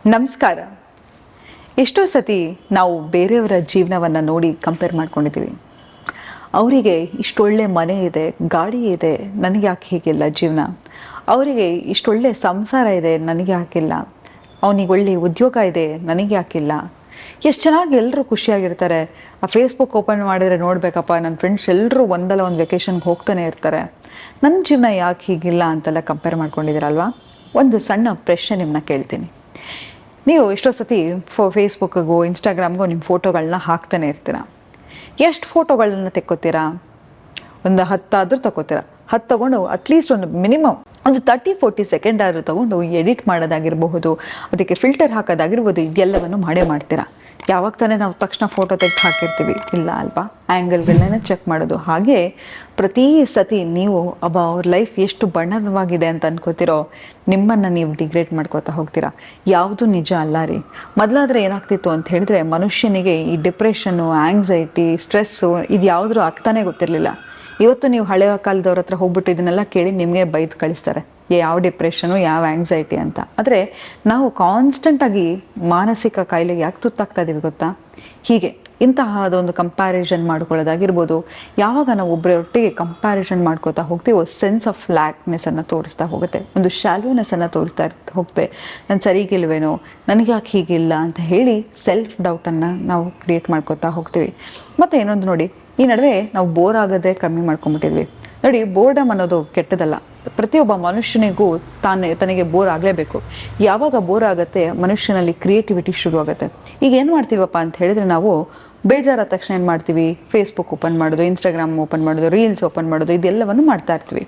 ನಮಸ್ಕಾರ. ಎಷ್ಟೋ ಸತಿ ನಾವು ಬೇರೆಯವರ ಜೀವನವನ್ನು ನೋಡಿ ಕಂಪೇರ್ ಮಾಡ್ಕೊಂಡಿದ್ದೀವಿ. ಅವರಿಗೆ ಇಷ್ಟೊಳ್ಳೆ ಮನೆ ಇದೆ, ಗಾಡಿ ಇದೆ, ನನಗೆ ಯಾಕೆ ಹೀಗಿಲ್ಲ ಜೀವನ. ಅವರಿಗೆ ಇಷ್ಟೊಳ್ಳೆ ಸಂಸಾರ ಇದೆ, ನನಗೆ ಯಾಕಿಲ್ಲ. ಅವನಿಗೆ ಒಳ್ಳೆ ಉದ್ಯೋಗ ಇದೆ, ನನಗೆ ಯಾಕಿಲ್ಲ. ಎಷ್ಟು ಚೆನ್ನಾಗಿ ಎಲ್ಲರೂ ಖುಷಿಯಾಗಿರ್ತಾರೆ. ಆ ಫೇಸ್ಬುಕ್ ಓಪನ್ ಮಾಡಿದರೆ ನೋಡಬೇಕಪ್ಪ, ನನ್ನ ಫ್ರೆಂಡ್ಸ್ ಎಲ್ಲರೂ ಒಂದಲ್ಲ ಒಂದು ವೆಕೇಷನ್ಗೆ ಹೋಗ್ತಾನೆ ಇರ್ತಾರೆ. ನನ್ನ ಜೀವನ ಯಾಕೆ ಹೀಗಿಲ್ಲ ಅಂತೆಲ್ಲ ಕಂಪೇರ್ ಮಾಡ್ಕೊಂಡಿದ್ದೀರಲ್ವಾ. ಒಂದು ಸಣ್ಣ ಪ್ರಶ್ನೆ ನಿಮ್ಮನ್ನ ಕೇಳ್ತೀನಿ. ನೀವು ಎಷ್ಟೋ ಸತಿ ಫೇಸ್ಬುಕ್ಕಿಗೂ ಇನ್ಸ್ಟಾಗ್ರಾಮ್ಗೂ ನಿಮ್ಮ ಫೋಟೋಗಳನ್ನ ಹಾಕ್ತಾನೆ ಇರ್ತೀರ. ಎಷ್ಟು ಫೋಟೋಗಳನ್ನ ತೆಕ್ಕೋತೀರಾ? ಒಂದು 10 ಆದರೂ ತಗೋತೀರಾ. 10 ತೊಗೊಂಡು ಅಟ್ಲೀಸ್ಟ್ ಒಂದು ಮಿನಿಮಮ್ ಒಂದು 30-40 ಸೆಕೆಂಡ್ ಆದರೂ ತೊಗೊಂಡು ಎಡಿಟ್ ಮಾಡೋದಾಗಿರಬಹುದು, ಅದಕ್ಕೆ ಫಿಲ್ಟರ್ ಹಾಕೋದಾಗಿರ್ಬೋದು, ಇದೆಲ್ಲವನ್ನು ಮಾಡ್ತೀರಾ. ಯಾವಾಗ ತಾನೇ ನಾವು ತಕ್ಷಣ ಫೋಟೋ ತೆಗೆದು ಹಾಕಿರ್ತೀವಿ? ಇಲ್ಲ ಅಲ್ವಾ. ಆ್ಯಂಗಲ್ಗಳನ್ನೇ ಚೆಕ್ ಮಾಡೋದು. ಹಾಗೆ ಪ್ರತಿ ಸತಿ ನೀವು ಅವ್ರ ಲೈಫ್ ಎಷ್ಟು ಬಣ್ಣದವಾಗಿದೆ ಅಂತ ಅನ್ಕೋತಿರೋ, ನಿಮ್ಮನ್ನು ನೀವು ಡಿಗ್ರೇಡ್ ಮಾಡ್ಕೋತಾ ಹೋಗ್ತೀರಾ. ಯಾವುದು ನಿಜ ಅಲ್ಲ ರೀ. ಮೊದಲಾದರೆ ಏನಾಗ್ತಿತ್ತು ಅಂತ ಹೇಳಿದ್ರೆ, ಮನುಷ್ಯನಿಗೆ ಈ ಡಿಪ್ರೆಷನ್ನು, ಆ್ಯಂಗ್ಸೈಟಿ, ಸ್ಟ್ರೆಸ್ಸು ಇದು ಯಾವುದ್ರೂ ಅರ್ಥನೇ ಗೊತ್ತಿರಲಿಲ್ಲ. ಇವತ್ತು ನೀವು ಹಳೆಯ ಕಾಲದವ್ರ ಹತ್ರ ಹೋಗ್ಬಿಟ್ಟು ಇದನ್ನೆಲ್ಲ ಕೇಳಿ ನಿಮಗೆ ಬೈದು ಕಳಿಸ್ತಾರೆ, ಯಾವ ಡಿಪ್ರೆಷನು, ಯಾವ ಆ್ಯಂಗ್ಸೈಟಿ ಅಂತ. ಆದರೆ ನಾವು ಕಾನ್ಸ್ಟೆಂಟಾಗಿ ಮಾನಸಿಕ ಕಾಯಿಲೆಗೆ ಯಾಕೆ ತುತ್ತಾಗ್ತಾ ಇದ್ದೀವಿ ಗೊತ್ತಾ? ಹೀಗೆ ಇಂತಹದೊಂದು ಕಂಪ್ಯಾರಿಸನ್ ಮಾಡ್ಕೊಳ್ಳೋದಾಗಿರ್ಬೋದು. ಯಾವಾಗ ನಾವು ಒಬ್ಬರೊಟ್ಟಿಗೆ ಕಂಪ್ಯಾರಿಸನ್ ಮಾಡ್ಕೋತಾ ಹೋಗ್ತೀವೋ, ಸೆನ್ಸ್ ಆಫ್ ಲ್ಯಾಕ್ನೆಸ್ಸನ್ನು ತೋರಿಸ್ತಾ ಹೋಗುತ್ತೆ, ಒಂದು ಶಾಲ್ಯೂನೆಸ್ಸನ್ನು ತೋರಿಸ್ತಾ ಹೋಗುತ್ತೆ. ನಾನು ಸರಿಗಿಲ್ವೇನೋ, ನನಗೆ ಯಾಕೆ ಹೀಗಿಲ್ಲ ಅಂತ ಹೇಳಿ ಸೆಲ್ಫ್ ಡೌಟನ್ನು ನಾವು ಕ್ರಿಯೇಟ್ ಮಾಡ್ಕೋತಾ ಹೋಗ್ತೀವಿ. ಮತ್ತು ಇನ್ನೊಂದು ನೋಡಿ, ಈ ನಡುವೆ ನಾವು ಬೋರ್ ಆಗೋದೇ ಕಮ್ಮಿ ಮಾಡ್ಕೊಂಬಿಟ್ಟಿದ್ವಿ ನೋಡಿ. ಬೋರ್ಡಮ್ ಅನ್ನೋದು ಕೆಟ್ಟದಲ್ಲ. ಪ್ರತಿಯೊಬ್ಬ ಮನುಷ್ಯನಿಗೂ ತನಗೆ ಬೋರ್ ಆಗಲೇಬೇಕು. ಯಾವಾಗ ಬೋರ್ ಆಗುತ್ತೆ, ಮನುಷ್ಯನಲ್ಲಿ ಕ್ರಿಯೇಟಿವಿಟಿ ಶುರು ಆಗುತ್ತೆ. ಈಗ ಏನು ಮಾಡ್ತೀವಪ್ಪ ಅಂತ ಹೇಳಿದ್ರೆ, ನಾವು ಬೇಜಾರಾದ ತಕ್ಷಣ ಏನು ಮಾಡ್ತೀವಿ? ಫೇಸ್ಬುಕ್ ಓಪನ್ ಮಾಡೋದು, ಇನ್ಸ್ಟಾಗ್ರಾಮ್ ಓಪನ್ ಮಾಡೋದು, ರೀಲ್ಸ್ ಓಪನ್ ಮಾಡೋದು, ಇದೆಲ್ಲವನ್ನು ಮಾಡ್ತಾ ಇರ್ತೀವಿ.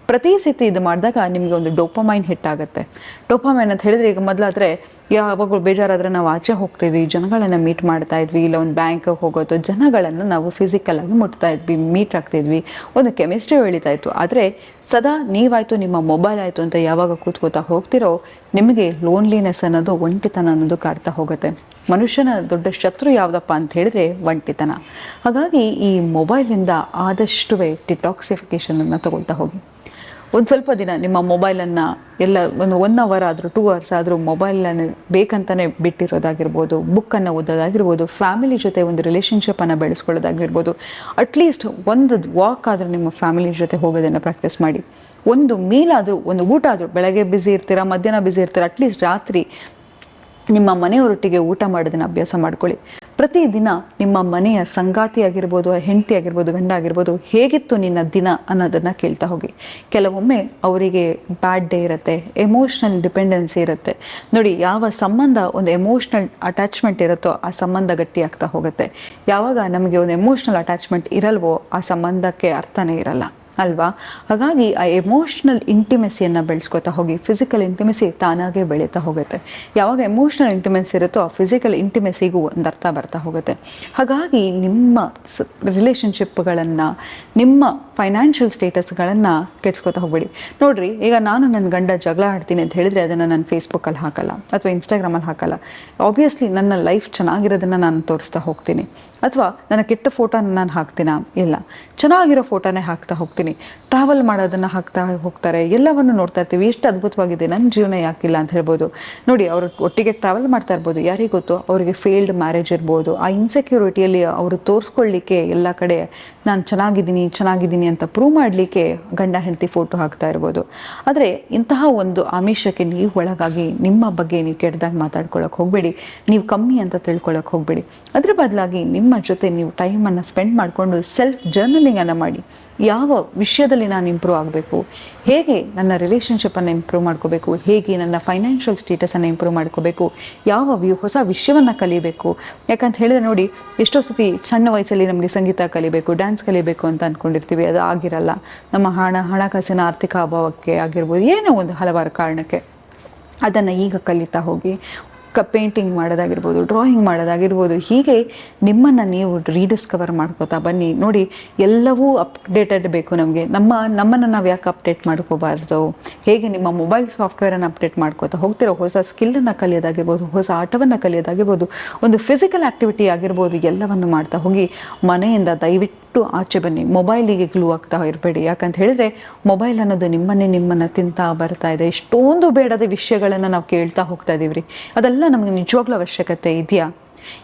ಪ್ರತಿ ಸತಿ ಇದು ಮಾಡಿದಾಗ ನಿಮಗೆ ಒಂದು ಡೋಪಮೈನ್ ಹಿಟ್ ಆಗುತ್ತೆ. ಡೋಪಮೈನ್ ಅಂತ ಹೇಳಿದ್ರೆ, ಈಗ ಮೊದಲಾದರೆ ಯಾವಾಗಲೂ ಬೇಜಾರಾದರೆ ನಾವು ಆಚೆ ಹೋಗ್ತೀವಿ, ಜನಗಳನ್ನು ಮೀಟ್ ಮಾಡ್ತಾ ಇದ್ವಿ. ಇಲ್ಲ ಒಂದು ಬ್ಯಾಂಕಿಗೆ ಹೋಗೋದು, ಜನಗಳನ್ನು ನಾವು ಫಿಸಿಕಲಾಗಿ ಮುಟ್ತಾ ಇದ್ವಿ, ಮೀಟ್ ಆಗ್ತಿದ್ವಿ, ಒಂದು ಕೆಮಿಸ್ಟ್ರಿ ಬೆಳೀತಾ ಇತ್ತು. ಆದರೆ ಸದಾ ನೀವಾಯಿತು, ನಿಮ್ಮ ಮೊಬೈಲ್ ಆಯಿತು ಅಂತ ಯಾವಾಗ ಕೂತ್ಕೋತಾ ಹೋಗ್ತಿರೋ, ನಿಮಗೆ ಲೋನ್ಲಿನೆಸ್ ಅನ್ನೋದು, ಒಂಟಿತನ ಅನ್ನೋದು ಕಾಡ್ತಾ ಹೋಗುತ್ತೆ. ಮನುಷ್ಯನ ದೊಡ್ಡ ಶತ್ರು ಯಾವುದಪ್ಪ ಅಂತ ಹೇಳಿದ್ರೆ ಒಂಟಿತನ. ಹಾಗಾಗಿ ಈ ಮೊಬೈಲಿಂದ ಆದಷ್ಟು ಡಿಟಾಕ್ಸಿಫಿಕೇಷನನ್ನು ತಗೊಳ್ತಾ ಹೋಗಿ. ಒಂದು ಸ್ವಲ್ಪ ದಿನ ನಿಮ್ಮ ಮೊಬೈಲನ್ನು ಎಲ್ಲ ಒಂದು 1 ಅವರ್ ಆದರೂ 2 ಅವರ್ಸ್ ಆದರೂ ಮೊಬೈಲನ್ನು ಬೇಕಂತಲೇ ಬಿಟ್ಟಿರೋದಾಗಿರ್ಬೋದು, ಬುಕ್ಕನ್ನು ಓದೋದಾಗಿರ್ಬೋದು, ಫ್ಯಾಮಿಲಿ ಜೊತೆ ಒಂದು ರಿಲೇಷನ್ಶಿಪ್ಪನ್ನು ಬೆಳೆಸ್ಕೊಳ್ಳೋದಾಗಿರ್ಬೋದು. ಅಟ್ಲೀಸ್ಟ್ ಒಂದು ವಾಕ್ ಆದರೂ ನಿಮ್ಮ ಫ್ಯಾಮಿಲಿ ಜೊತೆ ಹೋಗೋದನ್ನು ಪ್ರಾಕ್ಟೀಸ್ ಮಾಡಿ. ಒಂದು ಮೀಲ್ ಆದರೂ, ಒಂದು ಊಟ ಆದರೂ, ಬೆಳಗ್ಗೆ ಬ್ಯುಸಿ ಇರ್ತೀರಾ, ಮಧ್ಯಾಹ್ನ ಬ್ಯುಸಿ ಇರ್ತೀರಾ, ಅಟ್ಲೀಸ್ಟ್ ರಾತ್ರಿ ನಿಮ್ಮ ಮನೆಯವರೊಟ್ಟಿಗೆ ಊಟ ಮಾಡೋದನ್ನು ಅಭ್ಯಾಸ ಮಾಡ್ಕೊಳ್ಳಿ. ಪ್ರತಿದಿನ ನಿಮ್ಮ ಮನೆಯ ಸಂಗಾತಿ ಆಗಿರ್ಬೋದು, ಹೆಂಡತಿ ಆಗಿರ್ಬೋದು, ಗಂಡ ಆಗಿರ್ಬೋದು, ಹೇಗಿತ್ತು ನಿನ್ನ ದಿನ ಅನ್ನೋದನ್ನು ಕೇಳ್ತಾ ಹೋಗಿ. ಕೆಲವೊಮ್ಮೆ ಅವರಿಗೆ ಬ್ಯಾಡ್ ಡೇ ಇರುತ್ತೆ, ಎಮೋಷ್ನಲ್ ಡಿಪೆಂಡೆನ್ಸಿ ಇರುತ್ತೆ. ನೋಡಿ, ಯಾವ ಸಂಬಂಧ ಒಂದು ಎಮೋಷ್ನಲ್ ಅಟ್ಯಾಚ್ಮೆಂಟ್ ಇರುತ್ತೋ ಆ ಸಂಬಂಧ ಗಟ್ಟಿ ಆಗ್ತಾ ಹೋಗುತ್ತೆ. ಯಾವಾಗ ನಮಗೆ ಒಂದು ಎಮೋಷ್ನಲ್ ಅಟ್ಯಾಚ್ಮೆಂಟ್ ಇರಲ್ವೋ ಆ ಸಂಬಂಧಕ್ಕೆ ಅರ್ಥನೇ ಇರಲ್ಲ ಅಲ್ವಾ. ಹಾಗಾಗಿ ಆ ಎಮೋಷ್ನಲ್ ಇಂಟಿಮೆಸಿಯನ್ನು ಬೆಳೆಸ್ಕೊತಾ ಹೋಗಿ. ಫಿಸಿಕಲ್ ಇಂಟಿಮೆಸಿ ತಾನಾಗೇ ಬೆಳೀತಾ ಹೋಗುತ್ತೆ. ಯಾವಾಗ ಎಮೋಷ್ನಲ್ ಇಂಟಿಮೆಸಿ ಇರುತ್ತೋ ಆ ಫಿಸಿಕಲ್ ಇಂಟಿಮೆಸಿಗೂ ಒಂದು ಅರ್ಥ ಬರ್ತಾ ಹೋಗುತ್ತೆ. ಹಾಗಾಗಿ ನಿಮ್ಮ ರಿಲೇಷನ್ಶಿಪ್ಗಳನ್ನು, ನಿಮ್ಮ ಫೈನಾನ್ಷಿಯಲ್ ಸ್ಟೇಟಸ್ಗಳನ್ನು ಕೆಡ್ಸ್ಕೊತಾ ಹೋಗಬೇಡಿ. ನೋಡಿರಿ, ಈಗ ನಾನು ನನ್ನ ಗಂಡ ಜಗಳ ಆಡ್ತೀನಿ ಅಂತ ಹೇಳಿದರೆ ಅದನ್ನು ನಾನು ಫೇಸ್ಬುಕ್ಕಲ್ಲಿ ಹಾಕಲ್ಲ ಅಥವಾ ಇನ್ಸ್ಟಾಗ್ರಾಮಲ್ಲಿ ಹಾಕಲ್ಲ. ಆಬ್ವಿಯಸ್ಲಿ ನನ್ನ ಲೈಫ್ ಚೆನ್ನಾಗಿರೋದನ್ನು ನಾನು ತೋರಿಸ್ತಾ ಹೋಗ್ತೀನಿ. ಅಥವಾ ನನ್ನ ಕೆಟ್ಟ ಫೋಟೋನ ನಾನು ಹಾಕ್ತೀನ? ಇಲ್ಲ, ಚೆನ್ನಾಗಿರೋ ಫೋಟೋನೇ ಹಾಕ್ತಾ ಹೋಗ್ತೀನಿ. ಟ್ರಾವೆಲ್ ಮಾಡೋದನ್ನು ಹಾಕ್ತಾ ಹೋಗ್ತಾರೆ, ಎಲ್ಲವನ್ನು ನೋಡ್ತಾ ಇರ್ತೀವಿ. ಎಷ್ಟು ಅದ್ಭುತವಾಗಿದೆ, ನನ್ನ ಜೀವನ ಯಾಕಿಲ್ಲ ಅಂತ ಹೇಳ್ಬೋದು. ನೋಡಿ, ಅವರು ಒಟ್ಟಿಗೆ ಟ್ರಾವೆಲ್ ಮಾಡ್ತಾ ಇರ್ಬೋದು, ಯಾರಿಗೆ ಗೊತ್ತು, ಅವರಿಗೆ ಫೇಲ್ಡ್ ಮ್ಯಾರೇಜ್ ಇರ್ಬೋದು. ಆ ಇನ್ಸೆಕ್ಯೂರಿಟಿಯಲ್ಲಿ ಅವರು ತೋರಿಸ್ಕೊಳ್ಳಿಕ್ಕೆ ಎಲ್ಲ ಕಡೆ ನಾನು ಚೆನ್ನಾಗಿದ್ದೀನಿ ಅಂತ ಪ್ರೂವ್ ಮಾಡಲಿಕ್ಕೆ ಗಂಡ ಹೆಂಡತಿ ಫೋಟೋ ಹಾಕ್ತಾ ಇರ್ಬೋದು. ಆದರೆ ಇಂತಹ ಒಂದು ಆಮಿಷಕ್ಕೆ ನೀವು ಒಳಗಾಗಿ ನಿಮ್ಮ ಬಗ್ಗೆ ನೀವು ಕೆಟ್ಟದಾಗಿ ಮಾತಾಡ್ಕೊಳ್ಳೋಕೆ ಹೋಗಬೇಡಿ, ನೀವು ಕಮ್ಮಿ ಅಂತ ತಿಳ್ಕೊಳ್ಳೋಕೆ ಹೋಗಬೇಡಿ. ಅದ್ರ ಬದಲಾಗಿ ನಿಮ್ಮ ಜೊತೆ ನೀವು ಟೈಮನ್ನು ಸ್ಪೆಂಡ್ ಮಾಡಿಕೊಂಡು ಸೆಲ್ಫ್ ಜರ್ನಲಿಂಗನ್ನು ಮಾಡಿ. ಯಾವ ವಿಷಯದಲ್ಲಿ ನಾನು ಇಂಪ್ರೂವ್ ಆಗಬೇಕು, ಹೇಗೆ ನನ್ನ ರಿಲೇಷನ್ಶಿಪ್ಪನ್ನು ಇಂಪ್ರೂವ್ ಮಾಡ್ಕೋಬೇಕು, ಹೇಗೆ ನನ್ನ ಫೈನಾನ್ಷಿಯಲ್ ಸ್ಟೇಟಸನ್ನು ಇಂಪ್ರೂವ್ ಮಾಡ್ಕೋಬೇಕು, ಯಾವ ಹೊಸ ವಿಷಯವನ್ನು ಕಲಿಬೇಕು. ಯಾಕಂತ ಹೇಳಿದ್ರೆ ನೋಡಿ, ಎಷ್ಟೋ ಸತಿ ಸಣ್ಣ ವಯಸ್ಸಲ್ಲಿ ನಮಗೆ ಸಂಗೀತ ಕಲಿಬೇಕು, ಡ್ಯಾನ್ಸ್ ಕಲಿಬೇಕು ಅಂತ ಅಂದ್ಕೊಂಡಿರ್ತೀವಿ, ಅದು ಆಗಿರಲ್ಲ. ನಮ್ಮ ಹಣಕಾಸಿನ ಆರ್ಥಿಕ ಅಭಾವಕ್ಕೆ ಆಗಿರ್ಬೋದು, ಏನೋ ಒಂದು ಹಲವಾರು ಕಾರಣಕ್ಕೆ ಅದನ್ನು ಈಗ ಕಲಿತಾ ಹೋಗಿ. ಪೇಂಟಿಂಗ್ ಮಾಡೋದಾಗಿರ್ಬೋದು, ಡ್ರಾಯಿಂಗ್ ಮಾಡೋದಾಗಿರ್ಬೋದು, ಹೀಗೆ ನಿಮ್ಮನ್ನು ನೀವು ರೀಡಿಸ್ಕವರ್ ಮಾಡ್ಕೋತಾ ಬನ್ನಿ. ನೋಡಿ, ಎಲ್ಲವೂ ಅಪ್ಡೇಟೆಡ್ ಬೇಕು ನಮಗೆ. ನಮ್ಮನ್ನು ನಾವು ಯಾಕೆ ಅಪ್ಡೇಟ್ ಮಾಡ್ಕೋಬಾರ್ದು? ಹೇಗೆ ನಿಮ್ಮ ಮೊಬೈಲ್ ಸಾಫ್ಟ್ವೇರನ್ನು ಅಪ್ಡೇಟ್ ಮಾಡ್ಕೋತಾ ಹೋಗ್ತಿರೋ, ಹೊಸ ಸ್ಕಿಲ್ಲನ್ನು ಕಲಿಯೋದಾಗಿರ್ಬೋದು, ಹೊಸ ಆಟವನ್ನು ಕಲಿಯೋದಾಗಿರ್ಬೋದು, ಒಂದು ಫಿಸಿಕಲ್ ಆ್ಯಕ್ಟಿವಿಟಿ ಆಗಿರ್ಬೋದು, ಎಲ್ಲವನ್ನು ಮಾಡ್ತಾ ಹೋಗಿ. ಮನೆಯಿಂದ ದಯವಿಟ್ಟು ಆಚೆ ಬನ್ನಿ. ಮೊಬೈಲಿಗೆ ಗ್ಲೂ ಆಗ್ತಾ ಇರಬೇಡಿ. ಯಾಕಂತ ಹೇಳಿದ್ರೆ ಮೊಬೈಲ್ ಅನ್ನೋದು ನಿಮ್ಮನ್ನು ತಿಂತಾ ಬರ್ತಾ ಇದೆ. ಎಷ್ಟೊಂದು ಬೇಡದ ವಿಷಯಗಳನ್ನು ನಾವು ಕೇಳ್ತಾ ಹೋಗ್ತಾ ಇದೀವಿ ರೀ. ಅದೆಲ್ಲ ಇದೆಲ್ಲ ನಮಗೆ ನಿಜವಾಗ್ಲೂ ಅವಶ್ಯಕತೆ ಇದೆಯಾ?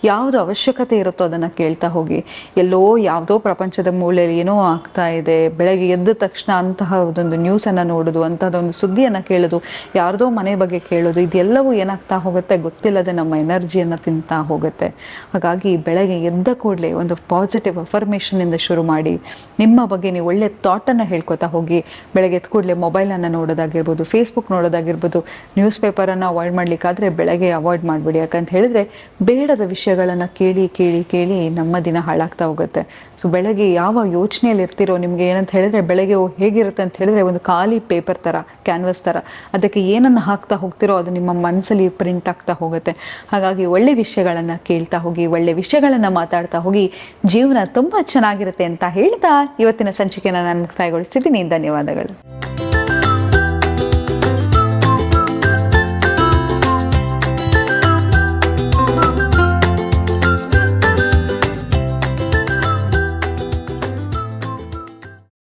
ಯಾವುದು ಅವಶ್ಯಕತೆ ಇರುತ್ತೋ ಅದನ್ನು ಕೇಳ್ತಾ ಹೋಗಿ. ಎಲ್ಲೋ ಯಾವುದೋ ಪ್ರಪಂಚದ ಮೂಲೆಯಲ್ಲಿ ಏನೋ ಆಗ್ತಾ ಇದೆ, ಬೆಳಗ್ಗೆ ಎದ್ದ ತಕ್ಷಣ ಅಂತಹ ಒಂದೊಂದು ನ್ಯೂಸನ್ನು ನೋಡೋದು, ಅಂಥದ್ದೊಂದು ಸುದ್ದಿಯನ್ನು ಕೇಳೋದು, ಯಾರ್ದೋ ಮನೆ ಬಗ್ಗೆ ಕೇಳೋದು, ಇದೆಲ್ಲವೂ ಏನಾಗ್ತಾ ಹೋಗುತ್ತೆ ಗೊತ್ತಿಲ್ಲದೆ ನಮ್ಮ ಎನರ್ಜಿಯನ್ನು ತಿಂತಾ ಹೋಗುತ್ತೆ. ಹಾಗಾಗಿ ಬೆಳಗ್ಗೆ ಎದ್ದ ಕೂಡಲೇ ಒಂದು ಪಾಸಿಟಿವ್ ಅಫರ್ಮೇಷನಿಂದ ಶುರು ಮಾಡಿ, ನಿಮ್ಮ ಬಗ್ಗೆ ನೀವು ಒಳ್ಳೆ ಥಾಟನ್ನು ಹೇಳ್ಕೊತಾ ಹೋಗಿ. ಬೆಳಗ್ಗೆ ಎದ್ದ ಕೂಡಲೇ ಮೊಬೈಲನ್ನು ನೋಡೋದಾಗಿರ್ಬೋದು, ಫೇಸ್ಬುಕ್ ನೋಡೋದಾಗಿರ್ಬೋದು, ನ್ಯೂಸ್ ಪೇಪರನ್ನು ಅವಾಯ್ಡ್ ಮಾಡಲಿಕ್ಕಾದರೆ ಬೆಳಗ್ಗೆ ಅವಾಯ್ಡ್ ಮಾಡಿಬಿಡಿ. ಯಾಕಂತ ಹೇಳಿದ್ರೆ ಬೇಡದ ವಿಷಯಗಳನ್ನು ಕೇಳಿ ಕೇಳಿ ಕೇಳಿ ನಮ್ಮ ದಿನ ಹಾಳಾಗ್ತಾ ಹೋಗುತ್ತೆ. ಸೊ ಬೆಳಗ್ಗೆ ಯಾವ ಯೋಚನೆಯಲ್ಲಿ ಇರ್ತಿರೋ, ನಿಮಗೆ ಏನಂತ ಹೇಳಿದ್ರೆ ಬೆಳಗ್ಗೆ ಹೇಗಿರುತ್ತೆ ಅಂತ ಹೇಳಿದ್ರೆ ಒಂದು ಖಾಲಿ ಪೇಪರ್ ಥರ, ಕ್ಯಾನ್ವಸ್ ಥರ, ಅದಕ್ಕೆ ಏನನ್ನು ಹಾಕ್ತಾ ಹೋಗ್ತಿರೋ ಅದು ನಿಮ್ಮ ಮನಸ್ಸಲ್ಲಿ ಪ್ರಿಂಟ್ ಆಗ್ತಾ ಹೋಗುತ್ತೆ. ಹಾಗಾಗಿ ಒಳ್ಳೆ ವಿಷಯಗಳನ್ನು ಕೇಳ್ತಾ ಹೋಗಿ, ಒಳ್ಳೆ ವಿಷಯಗಳನ್ನು ಮಾತಾಡ್ತಾ ಹೋಗಿ, ಜೀವನ ತುಂಬ ಚೆನ್ನಾಗಿರುತ್ತೆ ಅಂತ ಹೇಳ್ತಾ ಇವತ್ತಿನ ಸಂಚಿಕೆಯನ್ನು ನಾನು ಮುಕ್ತಾಯಗೊಳಿಸ್ತಿದ್ದೀನಿ. ಧನ್ಯವಾದಗಳು.